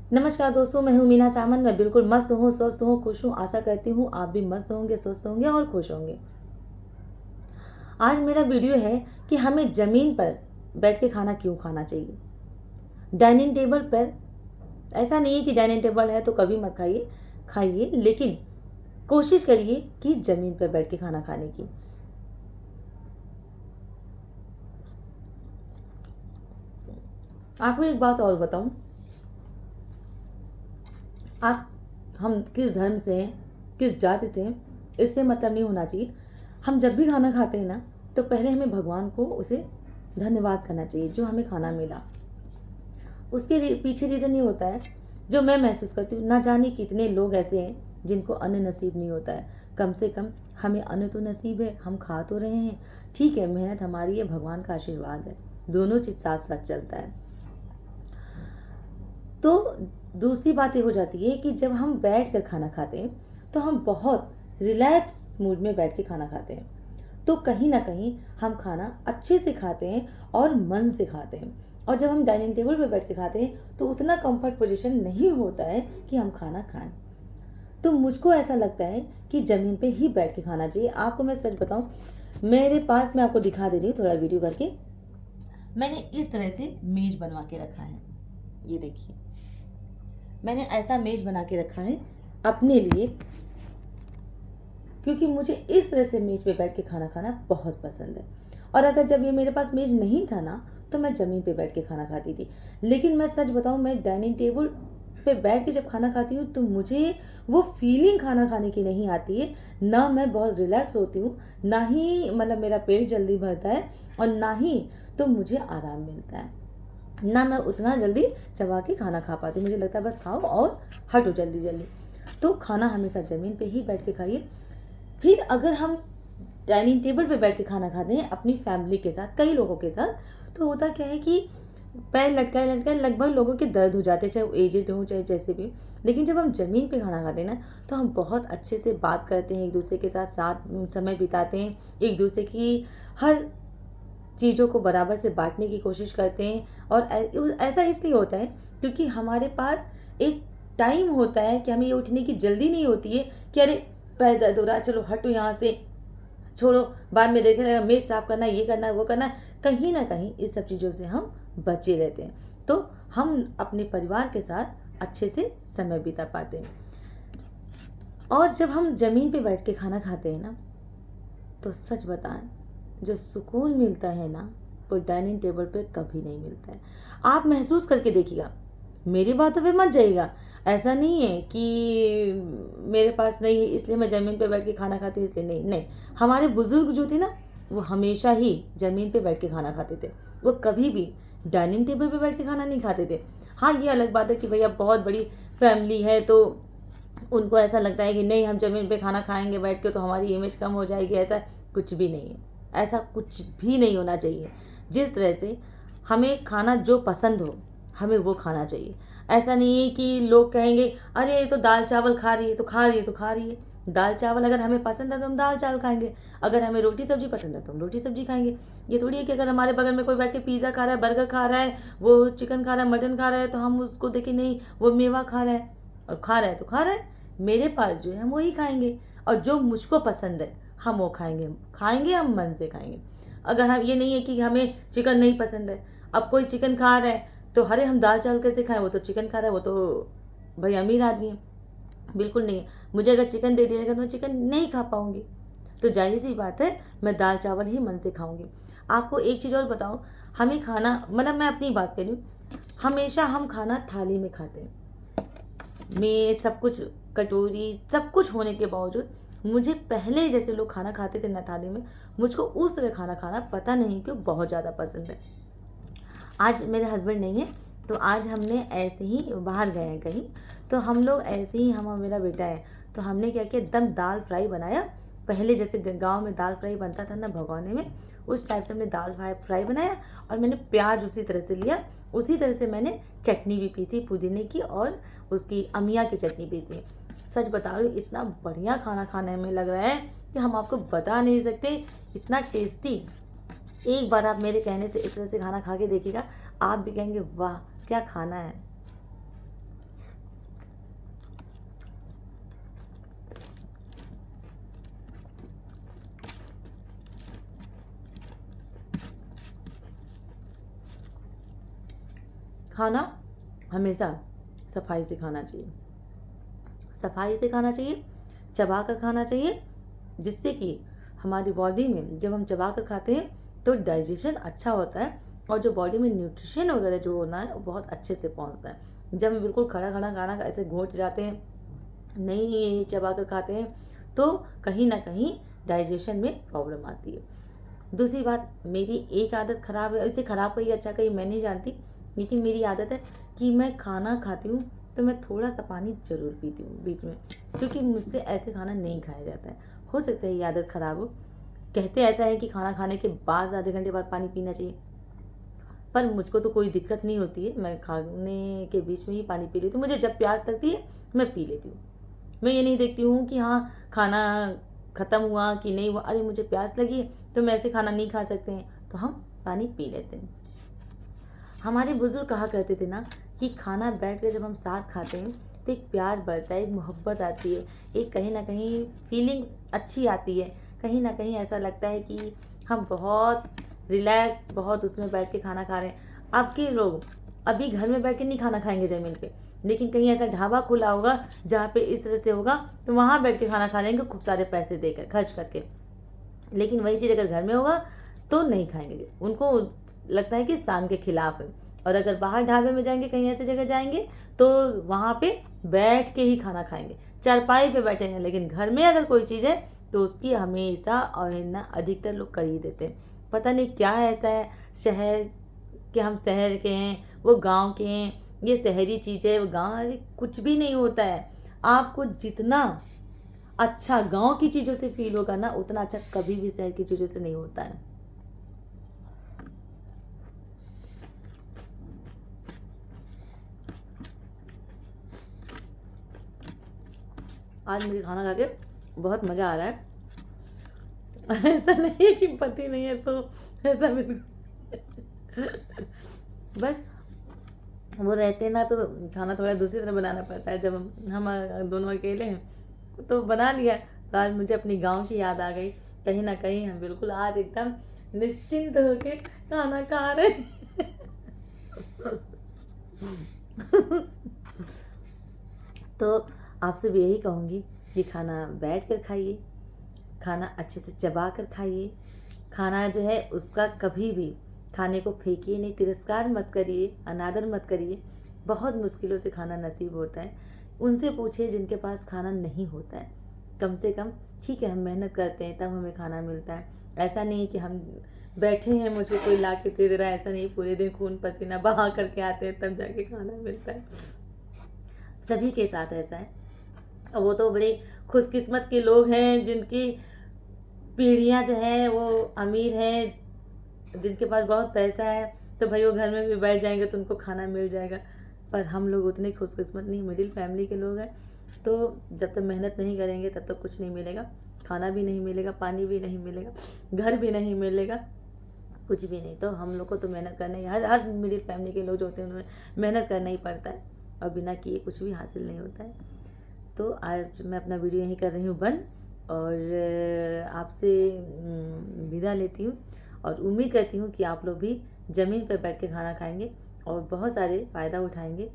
नमस्कार दोस्तों, मैं हूँ मीना सामन। मैं बिल्कुल मस्त हूँ, स्वस्थ हूँ, खुश हूँ। आशा करती हूँ आप भी मस्त होंगे, स्वस्थ होंगे और खुश होंगे। आज मेरा वीडियो है कि हमें ज़मीन पर बैठ के खाना क्यों खाना चाहिए। डाइनिंग टेबल पर ऐसा नहीं है कि डाइनिंग टेबल है तो कभी मत खाइए, खाइए, लेकिन कोशिश करिए कि ज़मीन पर बैठ के खाना खाने की। आपको एक बात और बताऊं, आप हम किस धर्म से हैं, किस जाति से हैं, इससे मतलब नहीं होना चाहिए। हम जब भी खाना खाते हैं ना, तो पहले हमें भगवान को उसे धन्यवाद करना चाहिए जो हमें खाना मिला। उसके पीछे रीज़न ये होता है, जो मैं महसूस करती हूँ, ना जाने कितने लोग ऐसे हैं जिनको अन्न नसीब नहीं होता है। कम से कम हमें अन्न तो नसीब है, हम खा तो रहे हैं। ठीक है, मेहनत हमारी है, भगवान का आशीर्वाद है, दोनों चीज़ साथ साथ चलता है। तो दूसरी बात ये हो जाती है कि जब हम बैठ कर खाना खाते हैं तो हम बहुत रिलैक्स मूड में बैठ के खाना खाते हैं। तो कहीं ना कहीं हम खाना अच्छे से खाते हैं और मन से खाते हैं। और जब हम डाइनिंग टेबल पर बैठ के खाते हैं तो उतना कंफर्ट पोजीशन नहीं होता है कि हम खाना खाएं। तो मुझको ऐसा लगता है कि ज़मीन पे ही बैठ के खाना चाहिए। आपको मैं सच बताऊं, मेरे पास, मैं आपको दिखा दे रही हूँ थोड़ा वीडियो करके। मैंने इस तरह से मेज बनवा के रखा है, ये देखिए। मैंने ऐसा मेज बना के रखा है अपने लिए, क्योंकि मुझे इस तरह से मेज पे बैठ के खाना खाना बहुत पसंद है। और अगर जब ये मेरे पास मेज नहीं था ना, तो मैं ज़मीन पे बैठ के खाना खाती थी। लेकिन मैं सच बताऊं, मैं डाइनिंग टेबल पे बैठ के जब खाना खाती हूँ तो मुझे वो फीलिंग खाना खाने की नहीं आती है। ना मैं बहुत रिलैक्स होती हूँ, ना ही मतलब मेरा पेट जल्दी भरता है, और ना ही तो मुझे आराम मिलता है। ना मैं उतना जल्दी चबा के खाना खा पाती। मुझे लगता है बस खाओ और हटो जल्दी जल्दी। तो खाना हमेशा ज़मीन पे ही बैठ के खाइए। फिर अगर हम डाइनिंग टेबल पे बैठ के खाना खाते हैं अपनी फैमिली के साथ, कई लोगों के साथ, तो होता क्या है कि पैर लटकाए लटकाए लगभग लोगों के दर्द हो जाते हैं, चाहे वो एजेड हो चाहे जैसे भी। लेकिन जब हम ज़मीन पे खाना खाते हैं ना, तो हम बहुत अच्छे से बात करते हैं, एक दूसरे के साथ साथ समय बिताते हैं, एक दूसरे की हर चीज़ों को बराबर से बांटने की कोशिश करते हैं। और ऐसा इसलिए होता है क्योंकि हमारे पास एक टाइम होता है कि हमें ये उठने की जल्दी नहीं होती है कि अरे पैर दर्द हो रहा है, चलो हटो यहाँ से, छोड़ो, बाद में देखेगा, मेज साफ करना है, ये करना है, वो करना है। कहीं ना कहीं इस सब चीज़ों से हम बचे रहते हैं, तो हम अपने परिवार के साथ अच्छे से समय बिता पाते हैं। और जब हम ज़मीन पे बैठ के खाना खाते हैं ना, तो सच बताएं, जो सुकून मिलता है ना, वो डाइनिंग टेबल पे कभी नहीं मिलता है। आप महसूस करके देखिएगा, मेरी बातों पे मत जाइएगा। ऐसा नहीं है कि मेरे पास नहीं है इसलिए मैं ज़मीन पे बैठ के खाना खाती हूँ, इसलिए नहीं, नहीं। हमारे बुजुर्ग जो थे ना, वो हमेशा ही ज़मीन पे बैठ के खाना खाते थे। वो कभी भी डाइनिंग टेबल पे बैठ के खाना नहीं खाते थे। हाँ, ये अलग बात है कि भैया बहुत बड़ी फैमिली है तो उनको ऐसा लगता है कि नहीं, हम ज़मीन पे खाना खाएंगे बैठ के तो हमारी इमेज कम हो जाएगी। ऐसा कुछ भी नहीं है, ऐसा कुछ भी नहीं होना चाहिए। जिस तरह से हमें खाना जो पसंद हो, हमें वो खाना चाहिए। ऐसा नहीं है कि लोग कहेंगे अरे ये तो दाल चावल खा रही है, तो खा रही है तो खा रही है। दाल चावल अगर हमें पसंद है तो हम दाल चावल खाएंगे, अगर हमें रोटी सब्जी पसंद है तो हम रोटी सब्जी खाएंगे। ये थोड़ी है कि अगर हमारे बगल में कोई बैठ के पिज़्ज़ा खा रहा है, बर्गर खा रहा है, वो चिकन खा रहा है, मटन खा रहा है, तो हम उसको देखें नहीं, वो मेवा खा रहा है और खा रहा है तो खा रहा है। मेरे पास जो है हम वही खाएंगे, और जो मुझको पसंद है हम वो खाएंगे। खाएंगे हम मन से खाएंगे। अगर हम, ये नहीं है कि हमें चिकन नहीं पसंद है, अब कोई चिकन खा रहा है तो अरे हम दाल चावल कैसे खाएं, वो तो चिकन खा रहा है, वो तो भाई अमीर आदमी है। बिल्कुल नहीं है। मुझे अगर चिकन दे दिया जाएगा तो मैं चिकन नहीं खा पाऊंगी। तो जाहिर सी बात है, मैं दाल चावल ही मन से खाऊंगी। आपको एक चीज़ और बताओ, हमें खाना, मतलब मैं अपनी बात कर रही हूँ, हमेशा हम खाना थाली में खाते हैं। मेज सब कुछ, कटोरी सब कुछ होने के बावजूद मुझे पहले जैसे लोग खाना खाते थे ना थाली में, मुझको उस तरह खाना खाना पता नहीं क्यों बहुत ज़्यादा पसंद है। आज मेरे हस्बैंड नहीं है, तो आज हमने ऐसे ही बाहर गए हैं कहीं, तो हम लोग ऐसे ही, हम और मेरा बेटा है, तो हमने क्या किया, एकदम दाल फ्राई बनाया। पहले जैसे गांव में दाल फ्राई बनता था ना भगोने में, उस टाइप से हमने दाल फ्राई बनाया। और मैंने प्याज उसी तरह से लिया, उसी तरह से मैंने चटनी भी पीसी पुदीने की, और उसकी अमिया की चटनी पीसी। सच बता रही हूँ, इतना बढ़िया खाना खाने में लग रहा है कि हम आपको बता नहीं सकते, इतना टेस्टी। एक बार आप मेरे कहने से इस तरह से खाना खा के देखिएगा, आप भी कहेंगे वाह क्या खाना है। खाना हमेशा सफाई से खाना चाहिए, सफाई से खाना चाहिए, चबा कर खाना चाहिए, जिससे कि हमारी बॉडी में जब हम चबा कर खाते हैं तो डाइजेशन अच्छा होता है और जो बॉडी में न्यूट्रिशन वगैरह जो होना है वो बहुत अच्छे से पहुंचता है। जब हम बिल्कुल खड़ा खड़ा खाना ऐसे घोट जाते हैं, नहीं चबा कर खाते हैं, तो कहीं ना कहीं डाइजेशन में प्रॉब्लम आती है। दूसरी बात, मेरी एक आदत ख़राब है, इसे ख़राब कहीं अच्छा कहीं मैं नहीं जानती, लेकिन मेरी आदत है कि मैं खाना खाती हूँ तो मैं थोड़ा सा पानी ज़रूर पीती हूँ बीच में, क्योंकि मुझसे ऐसे खाना नहीं खाया जाता है। हो सकता है ये आदत ख़राब हो, कहते ऐसा है कि खाना खाने के बाद आधे घंटे बाद पानी पीना चाहिए, पर मुझको तो कोई दिक्कत नहीं होती है, मैं खाने के बीच में ही पानी पी लेती हूँ। मुझे जब प्यास लगती है मैं पी लेती हूँ। मैं ये नहीं देखती हूँ कि हाँ खाना ख़त्म हुआ कि नहीं हुआ, अरे मुझे प्यास लगी है तो मैं ऐसे खाना नहीं खा सकते हैं, तो हम पानी पी लेते हैं। हमारे बुजुर्ग कहा करते थे ना कि खाना बैठ कर जब हम साथ खाते हैं तो एक प्यार बढ़ता है, एक मोहब्बत आती है, एक कहीं ना कहीं फीलिंग अच्छी आती है, कहीं ना कहीं ऐसा लगता है कि हम बहुत रिलैक्स, बहुत उसमें बैठ के खाना खा रहे हैं। आपके लोग अभी घर में बैठ के नहीं खाना खाएंगे ज़मीन पे, लेकिन कहीं ऐसा ढाबा खुला होगा जहाँ पे इस तरह से होगा तो वहाँ बैठ के खाना खा लेंगे खूब सारे पैसे देकर खर्च करके। लेकिन वही चीज़ अगर घर में होगा तो नहीं खाएंगे, उनको लगता है कि शान के खिलाफ है। और अगर बाहर ढाबे में जाएंगे, कहीं ऐसी जगह जाएंगे तो वहाँ पे बैठ के ही खाना खाएंगे, चारपाई पे बैठेंगे। लेकिन घर में अगर कोई चीज़ है तो उसकी हमेशा अवहेलना अधिकतर लोग कर ही देते हैं। पता नहीं क्या ऐसा है, शहर के, हम शहर के हैं, वो गांव के हैं, ये शहरी चीज़ है, वो गांव, अरे कुछ भी नहीं होता है। आपको जितना अच्छा गांव की चीज़ों से फील होगा ना, उतना अच्छा कभी भी शहर की चीज़ों से नहीं होता है। आज मुझे खाना खा के बहुत मज़ा आ रहा है। ऐसा नहीं है कि पति नहीं है तो ऐसा बिल्कुल बस वो रहते हैं ना तो खाना थोड़ा दूसरी तरह बनाना पड़ता है। जब हम दोनों अकेले हैं तो बना लिया। तो आज मुझे अपनी गांव की याद आ गई, कहीं ना कहीं हम बिल्कुल आज एकदम निश्चिंत होके खाना खा रहे हैं। तो आपसे भी यही कहूँगी कि खाना बैठ कर खाइए, खाना अच्छे से चबा कर खाइए, खाना जो है उसका कभी भी खाने को फेंकिए नहीं, तिरस्कार मत करिए, अनादर मत करिए। बहुत मुश्किलों से खाना नसीब होता है, उनसे पूछिए जिनके पास खाना नहीं होता है। कम से कम ठीक है, हम मेहनत करते हैं तब हमें खाना मिलता है। ऐसा नहीं है कि हम बैठे हैं मुझे कोई ला के दे रहा है, ऐसा नहीं, पूरे दिन खून पसीना बहा करके आते हैं तब जाके खाना मिलता है। सभी के साथ ऐसा है। वो तो बड़े खुशकिस्मत के लोग हैं जिनकी पीढ़ियाँ जो हैं वो अमीर हैं, जिनके पास बहुत पैसा है, तो भाई वो घर में भी बैठ जाएंगे तो उनको खाना मिल जाएगा। पर हम लोग उतने खुशकिस्मत नहीं, मिडिल फैमिली के लोग हैं, तो जब तक मेहनत नहीं करेंगे तब तक कुछ नहीं मिलेगा। खाना भी नहीं मिलेगा, पानी भी नहीं मिलेगा, घर भी नहीं मिलेगा, कुछ भी नहीं। तो हम लोग को तो मेहनत करना ही, हर हर मिडिल फैमिली के लोग जो होते हैं उन्हें मेहनत करना ही पड़ता है, और बिना किए कुछ भी हासिल नहीं होता है। तो आज मैं अपना वीडियो यहीं कर रही हूँ बंद, और आपसे विदा लेती हूँ, और उम्मीद करती हूँ कि आप लोग भी ज़मीन पर बैठ के खाना खाएंगे और बहुत सारे फ़ायदा उठाएंगे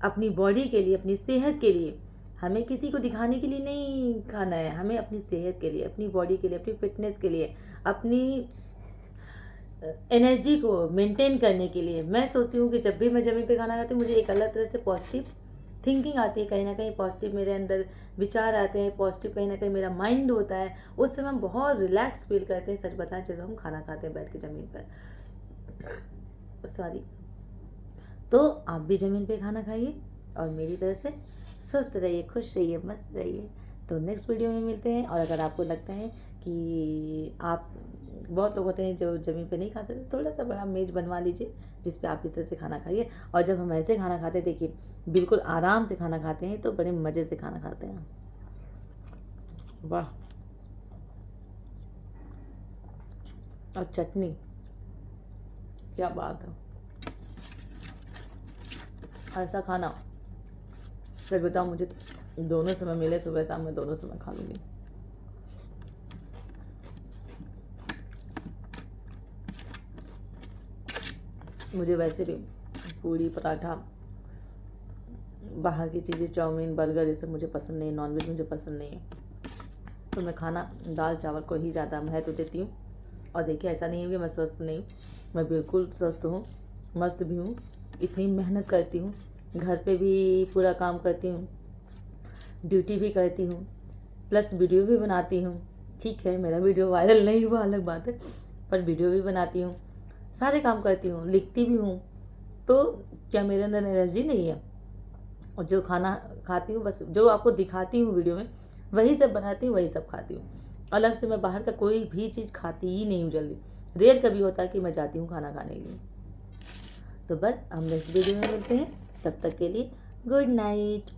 अपनी बॉडी के लिए, अपनी सेहत के लिए। हमें किसी को दिखाने के लिए नहीं खाना है, हमें अपनी सेहत के लिए, अपनी बॉडी के लिए, अपनी फिटनेस के लिए, अपनी एनर्जी को मेंटेन करने के लिए। मैं सोचती हूँ कि जब भी मैं ज़मीन पे खाना खाती हूँ मुझे एक अलग तरह से पॉजिटिव थिंकिंग आती है, कहीं ना कहीं पॉजिटिव मेरे अंदर विचार आते हैं, पॉजिटिव कहीं ना कहीं मेरा माइंड होता है। उस समय हम बहुत रिलैक्स फील करते हैं, सच बताएं, जब हम खाना खाते हैं बैठ के ज़मीन पर। सॉरी। तो आप भी ज़मीन पे खाना खाइए और मेरी तरह से स्वस्थ रहिए, खुश रहिए, मस्त रहिए। तो नेक्स्ट वीडियो में मिलते हैं। और अगर आपको लगता है कि आप, बहुत लोग होते हैं जो ज़मीन पे नहीं खा सकते, थोड़ा सा बड़ा मेज़ बनवा लीजिए जिस पे आप इस तरह से खाना खाइए। और जब हम ऐसे खाना खाते हैं, देखिए बिल्कुल आराम से खाना खाते हैं तो बड़े मज़े से खाना खाते हैं। वाह। और चटनी, क्या बात है। ऐसा खाना सच बताओ, मुझे दोनों समय मिले, सुबह शाम में दोनों समय खा लूँगी। मुझे वैसे भी पूड़ी पराठा, बाहर की चीज़ें चाउमीन बर्गर ये सब मुझे पसंद नहीं, नॉनवेज मुझे पसंद नहीं है। तो मैं खाना दाल चावल को ही ज़्यादा महत्व देती हूँ। और देखिए ऐसा नहीं है कि मैं स्वस्थ नहीं हूँ, मैं बिल्कुल स्वस्थ हूँ, मस्त भी हूँ। इतनी मेहनत करती हूँ, घर पे भी पूरा काम करती हूँ, ड्यूटी भी करती हूँ, प्लस वीडियो भी बनाती हूँ। ठीक है मेरा वीडियो वायरल नहीं हुआ अलग बात है, पर वीडियो भी बनाती हूँ, सारे काम करती हूँ, लिखती भी हूँ। तो क्या मेरे अंदर एनर्जी नहीं है? और जो खाना खाती हूँ बस जो आपको दिखाती हूँ वीडियो में वही सब बनाती हूँ, वही सब खाती हूँ। अलग से मैं बाहर का कोई भी चीज़ खाती ही नहीं हूँ जल्दी। रेयर कभी होता है कि मैं जाती हूँ खाना खाने के लिए। तो बस हम नेक्स्ट वीडियो में मिलते हैं, तब तक के लिए गुड नाइट।